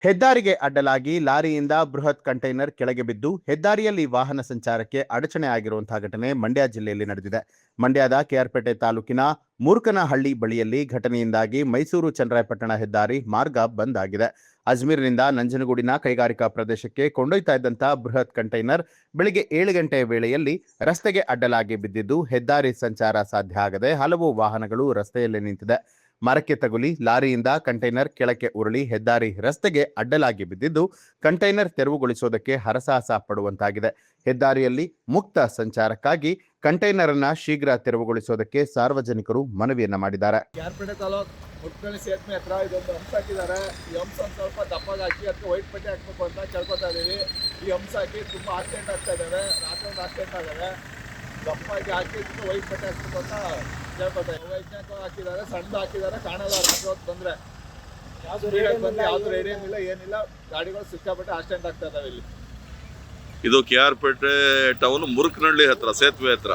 ಹೆದ್ದಾರಿಗೆ ಅಡ್ಡಲಾಗಿ ಲಾರಿಯಿಂದ ಬೃಹತ್ ಕಂಟೈನರ್ ಕೆಳಗೆ ಬಿದ್ದು ಹೆದ್ದಾರಿಯಲ್ಲಿ ವಾಹನ ಸಂಚಾರಕ್ಕೆ ಅಡಚಣೆ ಆಗಿರುವಂತಹ ಘಟನೆ ಮಂಡ್ಯ ಜಿಲ್ಲೆಯಲ್ಲಿ ನಡೆದಿದೆ. ಮಂಡ್ಯದ ಕೆಆರ್ಪೇಟೆ ತಾಲೂಕಿನ ಮೂರ್ಕನಹಳ್ಳಿ ಬಳಿಯಲ್ಲಿ ಘಟನೆಯಿಂದಾಗಿ ಮೈಸೂರು ಚನ್ನರಾಯಪಟ್ಟಣ ಹೆದ್ದಾರಿ ಮಾರ್ಗ ಬಂದ್ ಆಗಿದೆ. ಅಜ್ಮೀರ್ನಿಂದ ನಂಜನಗೂಡಿನ ಕೈಗಾರಿಕಾ ಪ್ರದೇಶಕ್ಕೆ ಕೊಂಡೊಯ್ತಾ ಇದ್ದಂತಹ ಬೃಹತ್ ಕಂಟೈನರ್ ಬೆಳಿಗ್ಗೆ 7 ಗಂಟೆಯ ವೇಳೆಯಲ್ಲಿ ರಸ್ತೆಗೆ ಅಡ್ಡಲಾಗಿ ಬಿದ್ದಿದ್ದು ಹೆದ್ದಾರಿ ಸಂಚಾರ ಸಾಧ್ಯ ಆಗದೆ ಹಲವು ವಾಹನಗಳು ರಸ್ತೆಯಲ್ಲೇ ನಿಂತಿದೆ. ಮರಕ್ಕೆ ತಗುಲಿ ಲಾರಿಯಿಂದ ಕಂಟೈನರ್ ಕೆಳಕ್ಕೆ ಉರುಳಿ ಹೆದ್ದಾರಿ ರಸ್ತೆಗೆ ಅಡ್ಡಲಾಗಿ ಬಿದ್ದಿದ್ದು ಕಂಟೈನರ್ ತೆರವುಗೊಳಿಸುವುದಕ್ಕೆ ಹರಸಾಹಸ ಪಡುವಂತಾಗಿದೆ. ಹೆದ್ದಾರಿಯಲ್ಲಿ ಮುಕ್ತ ಸಂಚಾರಕ್ಕಾಗಿ ಕಂಟೈನರ್ ಅನ್ನ ಶೀಘ್ರ ತೆರವುಗೊಳಿಸುವುದಕ್ಕೆ ಸಾರ್ವಜನಿಕರು ಮನವಿಯನ್ನ ಮಾಡಿದ್ದಾರೆ. ಕೆಆರ್ಪೇಟೆ ತಾಲೂಕು ಮುಟ್ಕಳ್ಳಿ ಸೇತುವೆ ಹತ್ರ ಇದೊಂದು ಹಂಸ ಹಾಕಿದ್ದಾರೆ. ಈ ಹಂಸ ಸ್ವಲ್ಪ ದಪ್ಪಗೆ ಹಾಕಿ ಅದಕ್ಕೆ ವೈಟ್ ಪಟ್ಟಿ ಹಾಕಬೇಕು ಅಂತ ಕೇಳ್ಕೊತಾ ಇದ್ದೀವಿ. ಈ ಹಂಸ ಹಾಕಿ ತುಂಬ ಆಕ್ಸಿಡೆಂಟ್ ಆಗ್ತಾ ಇದ್ದಾವೆ. ರಾತ್ರಿ ಒಂದು ಆಕ್ಸಿಡೆಂಟ್ ಆಗಿವೆ. ದಪ್ಪಾಗಿ ಹಾಕಿ ವೈಟ್ ಪಟ್ಟಿ ಹಾಕಬೇಕು ಅಂತ ಕೇಳ್ಕೊತಾ ಇದ್ದೀವಿ. ವೈಜ್ಞಾನಿಕ ಹಾಕಿದ್ದಾರೆ, ಸಣ್ಣದು ಹಾಕಿದ್ದಾರೆ, ಕಾಣಲ್ಲ. ರಾತ್ರಿ ಹೊತ್ತು ಬಂದರೆ ಯಾವುದು ರೇಡಿಯಂ ಇಲ್ಲ, ಏನಿಲ್ಲ. ಗಾಡಿಗಳು ಸಿಕ್ಕಾಪಟ್ಟೆ ಆಕ್ಸಿಡೆಂಟ್ ಆಗ್ತಾ ಇದ್ದಾವೆ ಇಲ್ಲಿ. ಇದು ಕೆಆರ್ಪೇಟೆ ಟೌನ್ ಮುರುಕನಹಳ್ಳಿ ಹತ್ರ ಸೇತುವೆ ಹತ್ರ.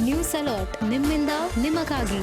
ನ್ಯೂಸ್ ಅಲರ್ಟ್ ನಿಮ್ಮಿಂದ ನಿಮಗಾಗಿ.